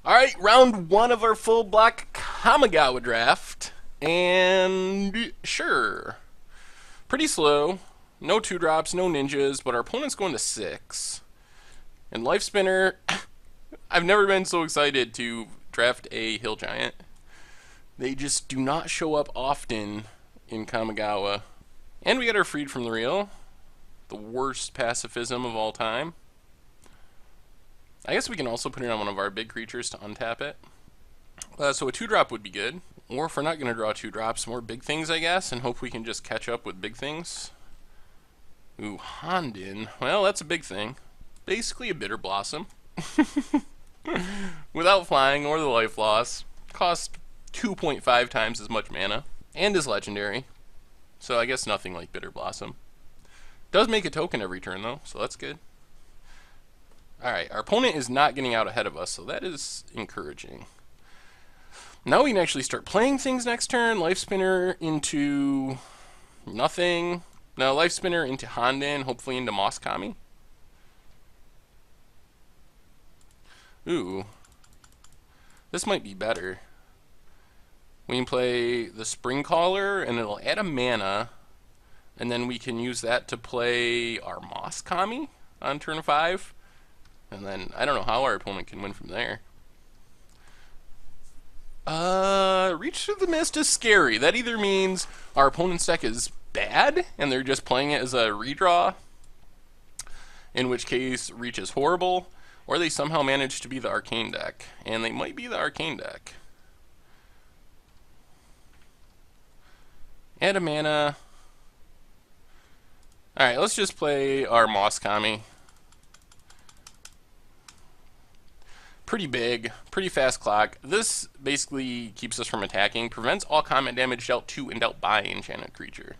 Alright, round one of our full block Kamigawa draft. And sure. Pretty slow. No 2-drops, no ninjas, but our opponent's going to 6. And Life Spinner, I've never been so excited to draft a Hill Giant. They just do not show up often in Kamigawa. And we got our Freed from the Real. The worst pacifism of all time. I guess we can also put it on one of our big creatures to untap it. So a 2-drop would be good. Or if we're not going to draw 2-drops, more big things, I guess, and hope we can just catch up with big things. Ooh, Hondin. Well, that's a big thing. Basically a Bitter Blossom. Without flying or the life loss. Cost 2.5 times as much mana. And is legendary. So I guess nothing like Bitter Blossom. Does make a token every turn, though, so that's good. Alright, our opponent is not getting out ahead of us, so that is encouraging. Now we can actually start playing things next turn. Life Spinner into nothing. No, Life Spinner into Hondin, hopefully into Moskami. Ooh. This might be better. We can play the Spring Caller, and it'll add a mana, and then we can use that to play our Moskami on turn 5. And then, I don't know how our opponent can win from there. Reach Through the Mist is scary. That either means our opponent's deck is bad, and they're just playing it as a redraw, in which case Reach is horrible, or they somehow manage to be the Arcane deck. And they might be the Arcane deck. Add a mana. Alright, let's just play our Moskami. Pretty big, pretty fast clock. This basically keeps us from attacking, prevents all combat damage dealt to and dealt by enchanted creature.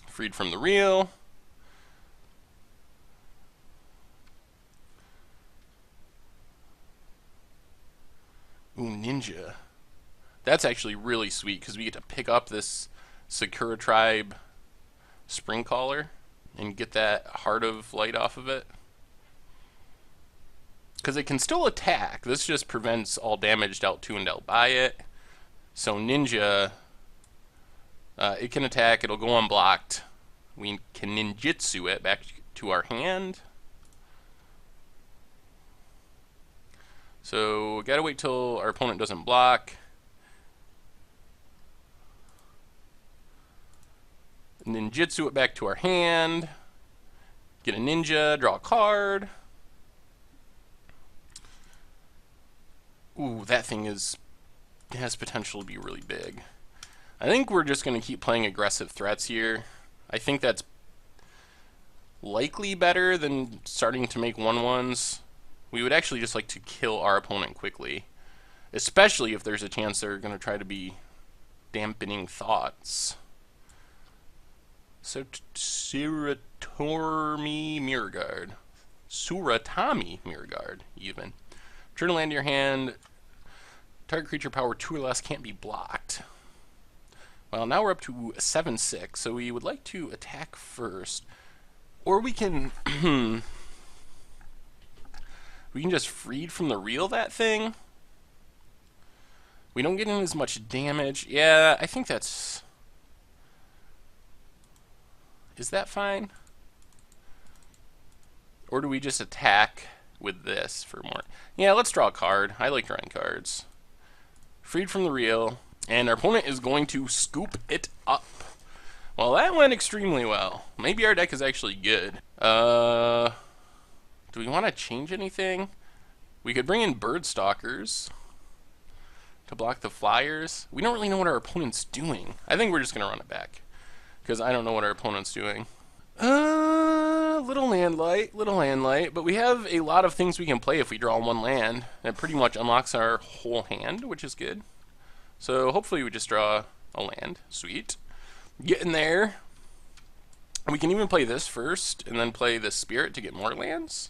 Freed from the Real. Ooh, Ninja. That's actually really sweet because we get to pick up this Sakura Tribe Spring Caller and get that Heart of Light off of it. Because it can still attack. This just prevents all damage dealt to and dealt by it. So Ninja, it can attack. It'll go unblocked. We can ninjutsu it back to our hand. So gotta wait till our opponent doesn't block. Ninjutsu it back to our hand. Get a ninja, draw a card. Ooh, that thing has potential to be really big. I think we're just going to keep playing aggressive threats here. I think that's likely better than starting to make 1/1s. We would actually just like to kill our opponent quickly, especially if there's a chance they're going to try to be dampening thoughts. So, Suratami Mirrorguard. Suratami Mirrorguard, even. Turn a land to your hand. Target creature power 2 or less can't be blocked. Well, now we're up to 7/6, so we would like to attack first. Or we can... we can just Freed from the Real that thing. We don't get in as much damage. Yeah, I think that's... Is that fine? Or do we just attack with this for more? Yeah, let's draw a card. I like drawing cards. Freed from the Real, and our opponent is going to scoop it up. Well, that went extremely well. Maybe our deck is actually good. Do we want to change anything? We could bring in Birdstalkers to block the Flyers. We don't really know what our opponent's doing. I think we're just going to run it back, because I don't know what our opponent's doing. Little land light, but we have a lot of things we can play if we draw one land. It pretty much unlocks our whole hand, which is good. So hopefully we just draw a land. Sweet. Get in there. We can even play this first, and then play the Spirit to get more lands.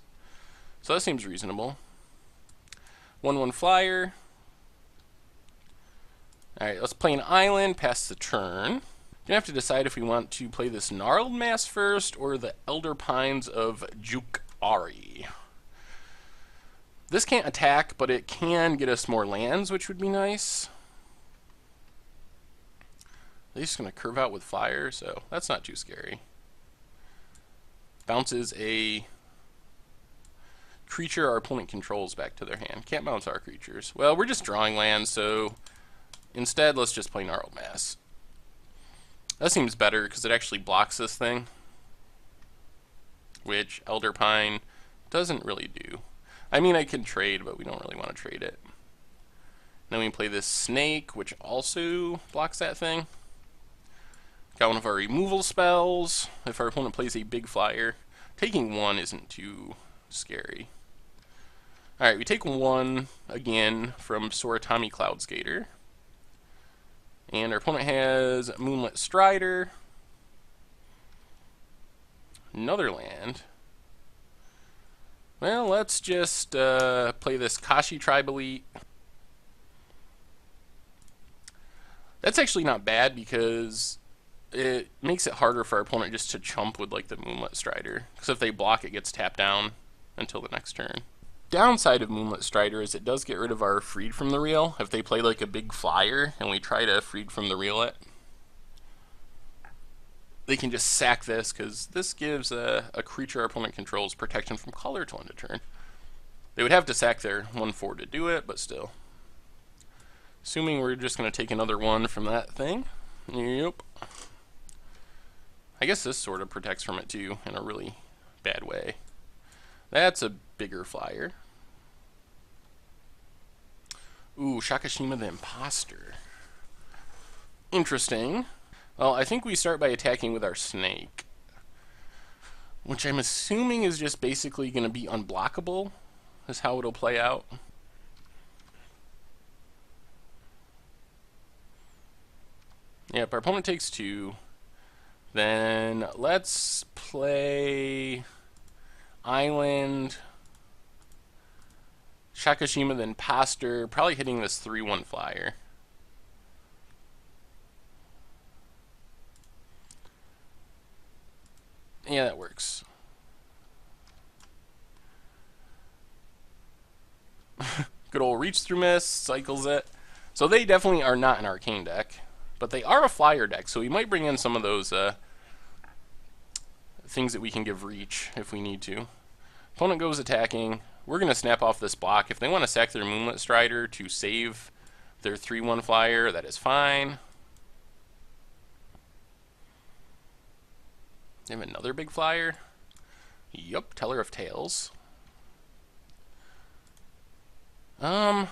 So that seems reasonable. 1/1 flyer. Alright, let's play an island, pass the turn. We're going to have to decide if we want to play this Gnarled Mass first or the Elder Pines of Juk-Ari. This can't attack, but it can get us more lands, which would be nice. They're just going to curve out with fire, so that's not too scary. Bounces a creature our opponent controls back to their hand. Can't bounce our creatures. Well, we're just drawing lands, so instead let's just play Gnarled Mass. That seems better because it actually blocks this thing, which Elder Pine doesn't really do. I mean, I can trade, but we don't really want to trade it. Then we play this Snake, which also blocks that thing. Got one of our removal spells. If our opponent plays a big flyer, taking one isn't too scary. Alright, we take one again from Soratami Cloudskater. And our opponent has Moonlit Strider. Another land. Well, let's just play this Kashi Tribe Elite. That's actually not bad because it makes it harder for our opponent just to chump with like the Moonlit Strider. Because if they block, it gets tapped down until the next turn. Downside of Moonlit Strider is it does get rid of our Freed from the Reel. If they play like a big flyer and we try to Freed from the Reel it, they can just sack this because this gives a creature our opponent controls protection from color to end a turn. They would have to sack their 1/4 to do it, but still. Assuming we're just going to take another one from that thing. Yep. I guess this sort of protects from it too, in a really bad way. That's a bigger flyer. Ooh, Shakashima the Imposter. Interesting. Well, I think we start by attacking with our Snake, which I'm assuming is just basically going to be unblockable, is how it'll play out. Yep, our opponent takes 2. Then let's play Island, Shakashima the Imposter, probably hitting this 3/1 flyer. Yeah, that works. Good old Reach Through Mist, cycles it. So they definitely are not an Arcane deck, but they are a flyer deck, so we might bring in some of those things that we can give Reach if we need to. Opponent goes attacking. We're going to snap off this block. If they want to sack their Moonlit Strider to save their 3/1 flyer, that is fine. They have another big flyer. Yup, Teller of Tales. Well,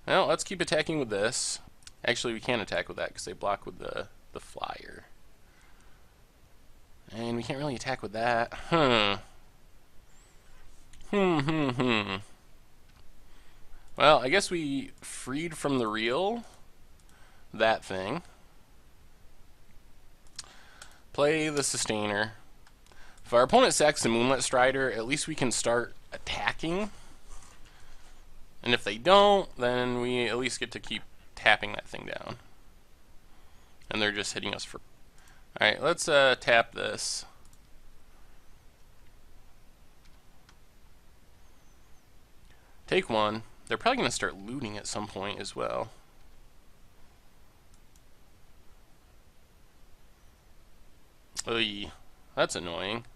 let's keep attacking with this. Actually, we can't attack with that because they block with the flyer. And we can't really attack with that. Well, I guess we freed from the Reel that thing. Play the Sustainer. If our opponent sacks the Moonlit Strider, at least we can start attacking. And if they don't, then we at least get to keep tapping that thing down. And they're just hitting us for... Alright, let's tap this. Take 1. They're probably going to start looting at some point as well. Oy, that's annoying.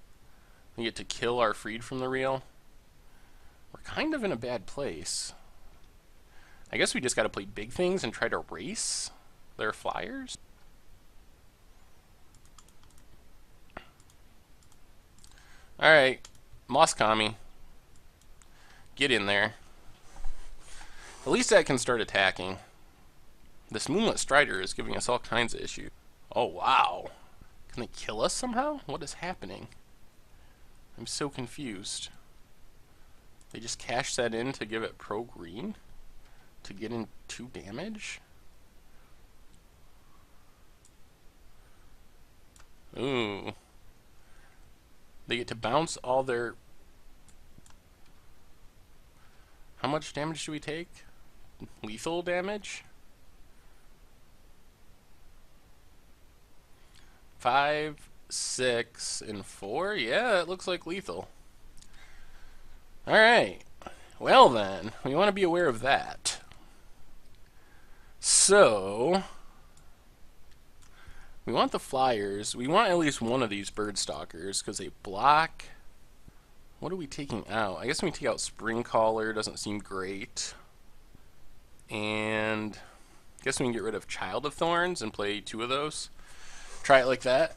We get to kill our Freed from the Reel. We're kind of in a bad place. I guess we just got to play big things and try to race their flyers. Alright, Moss Kami. Get in there. At least I can start attacking. This Moonlit Strider is giving us all kinds of issues. Oh, wow. Can they kill us somehow? What is happening? I'm so confused. They just cash that in to give it pro green? To get in 2 damage? Ooh. They get to bounce all their... How much damage do we take? Lethal damage? 5, 6, and 4? Yeah, it looks like lethal. Alright. Well then, we want to be aware of that. So, we want the flyers. We want at least one of these bird stalkers because they block. What are we taking out? I guess when we take out Spring Caller, doesn't seem great. And I guess we can get rid of Child of Thorns and play 2 of those. Try it like that.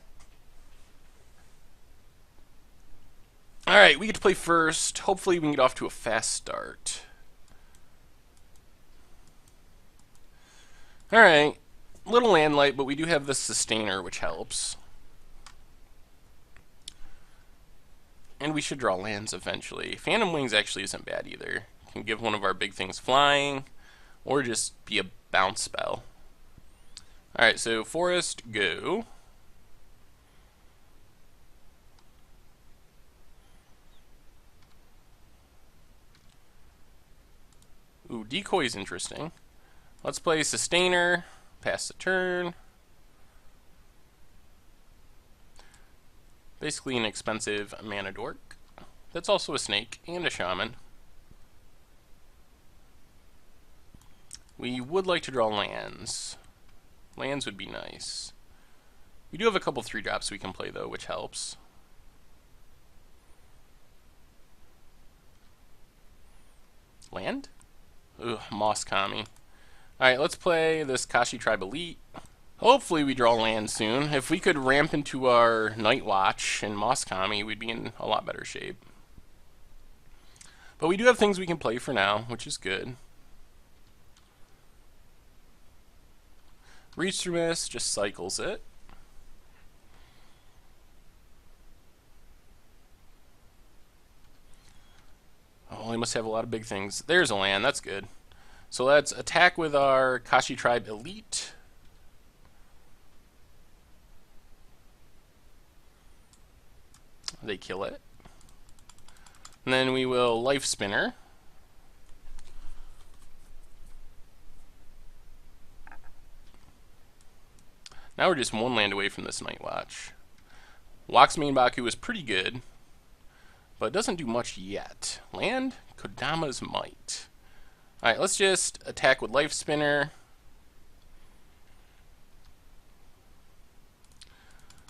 Alright, we get to play first. Hopefully we can get off to a fast start. Alright. Little land light, but we do have the Sustainer, which helps. And we should draw lands eventually. Phantom Wings actually isn't bad either. Can give one of our big things flying, or just be a bounce spell. Alright, so Forest, go. Ooh, Decoy is interesting. Let's play Sustainer, pass the turn. Basically an expensive mana dork. That's also a snake and a shaman. We would like to draw lands. Lands would be nice. We do have a couple 3-drops we can play though, which helps. Land? Ugh, Moss Kami. Alright, let's play this Kashi Tribe Elite. Hopefully we draw land soon. If we could ramp into our Night Watch and Moss Kami, we'd be in a lot better shape. But we do have things we can play for now, which is good. Reach Through Mist just cycles it. Oh, they must have a lot of big things. There's a land, that's good. So let's attack with our Kashi Tribe Elite. They kill it. And then we will Life Spinner. Now we're just 1 land away from this Night Watch. Waxmane Baku is pretty good, but it doesn't do much yet. Land? Kodama's Might. Alright, let's just attack with Life Spinner.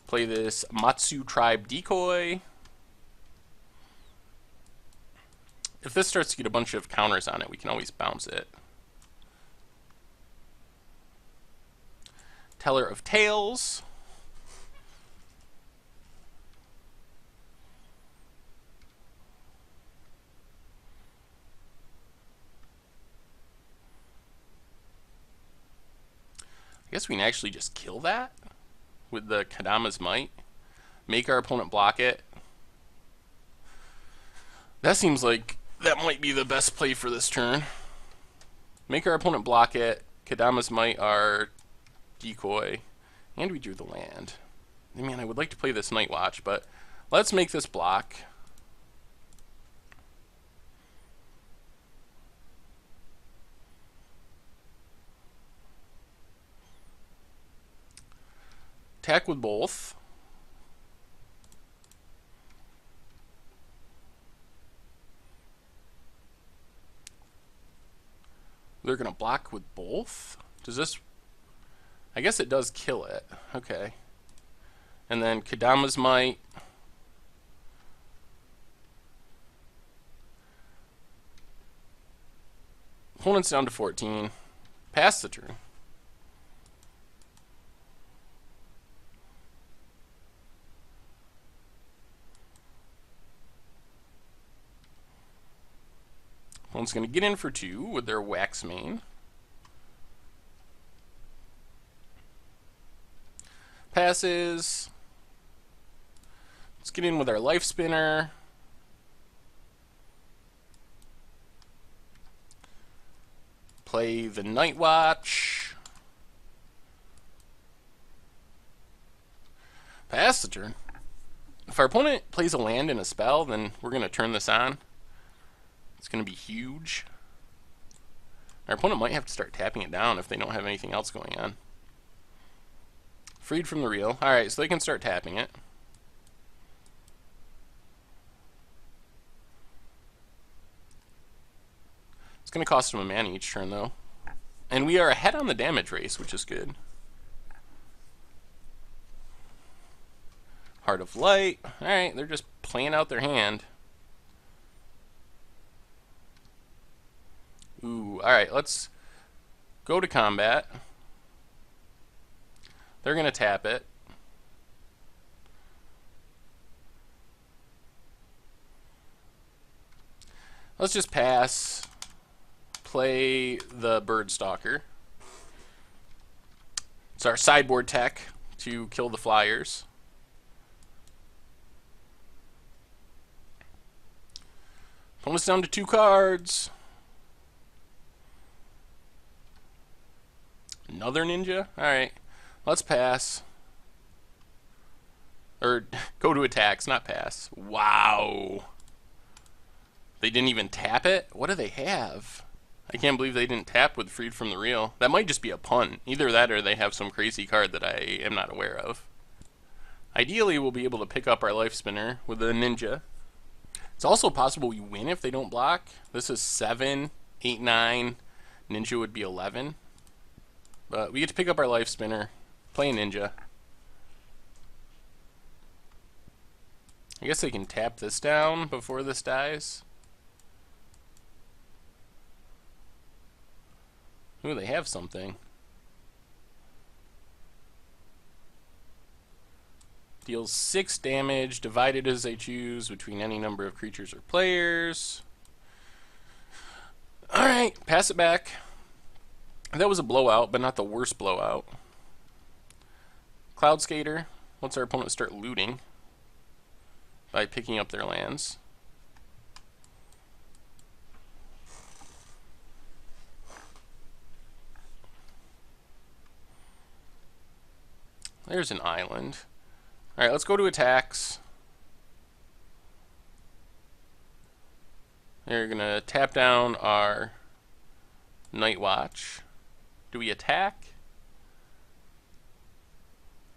Play this Matsu Tribe Decoy. If this starts to get a bunch of counters on it, we can always bounce it. Teller of Tales. I guess we can actually just kill that with the Kodama's Might. Make our opponent block it. That seems like that might be the best play for this turn. Make our opponent block it. Kodama's Might our Decoy. And we drew the land. I mean, I would like to play this Night Watch, but let's make this block. Attack with both. They're going to block with both? Does this... I guess it does kill it. Okay. And then Kodama's Might. Opponent's down to 14. Pass the turn. Opponent's going to get in for 2 with their Waxmane. Passes. Let's get in with our Life Spinner. Play the Night Watch. Pass the turn. If our opponent plays a land and a spell, then we're going to turn this on. It's going to be huge. Our opponent might have to start tapping it down if they don't have anything else going on. Freed from the Real. Alright, so they can start tapping it. It's going to cost him a mana each turn, though. And we are ahead on the damage race, which is good. Heart of Light. Alright, they're just playing out their hand. Ooh, alright, let's go to combat. They're going to tap it. Let's just pass. Play the Birdstalker. It's our sideboard tech to kill the flyers. Opponent's down to 2 cards. Another ninja? Alright. Let's pass. Or go to attacks, not pass. Wow. They didn't even tap it? What do they have? I can't believe they didn't tap with Freed from the Real. That might just be a punt. Either that or they have some crazy card that I am not aware of. Ideally, we'll be able to pick up our Life Spinner with a ninja. It's also possible we win if they don't block. This is 7, 8, 9. Ninja would be 11. But we get to pick up our Life Spinner, play a ninja. I guess they can tap this down before this dies. Ooh, they have something. Deals 6 damage, divided as they choose between any number of creatures or players. Alright, pass it back. That was a blowout, but not the worst blowout. Cloud Skater lets our opponent start looting by picking up their lands. There's an island. Alright, let's go to attacks. They're going to tap down our Night Watch. Do we attack?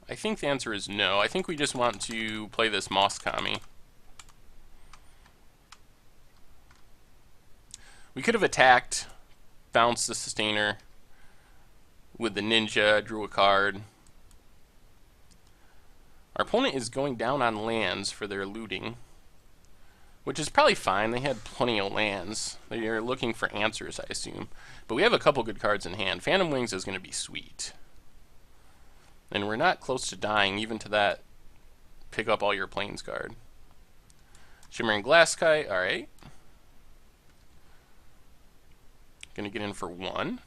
I think the answer is no. I think we just want to play this Moss Kami. We could have attacked, bounced the Sustainer with the Ninja, drew a card. Our opponent is going down on lands for their looting, which is probably fine. They had plenty of lands. They are looking for answers, I assume. But we have a couple good cards in hand. Phantom Wings is going to be sweet. And we're not close to dying, even to that pick up all your planes card. Shimmering Glasskite, alright. Gonna get in for 1.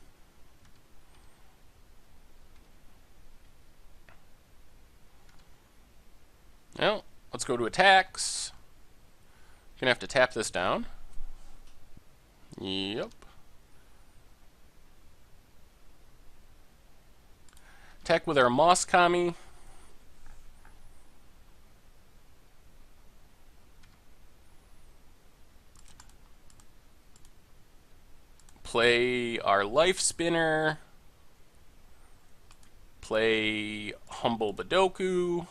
Well, let's go to attacks. Gonna have to tap this down. Yep. Attack with our Moss Kami. Play our Life Spinner. Play Humble Badoku.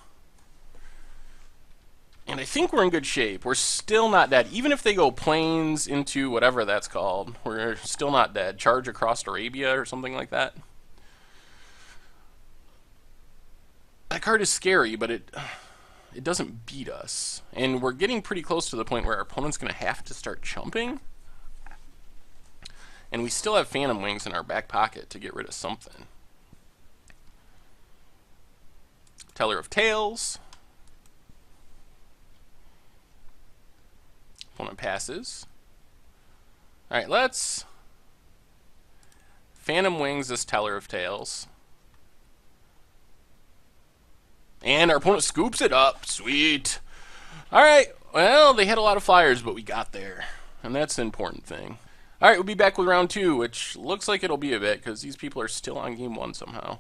And I think we're in good shape. We're still not dead. Even if they go planes into whatever that's called, we're still not dead. Charge across Arabia or something like that. That card is scary, but it doesn't beat us. And we're getting pretty close to the point where our opponent's going to have to start chumping. And we still have Phantom Wings in our back pocket to get rid of something. Teller of Tales. Opponent passes. Alright, let's Phantom Wings this Teller of Tales. And our opponent scoops it up. Sweet. Alright, well, they had a lot of flyers, but we got there. And that's the important thing. Alright, we'll be back with round 2, which looks like it'll be a bit, because these people are still on game 1 somehow.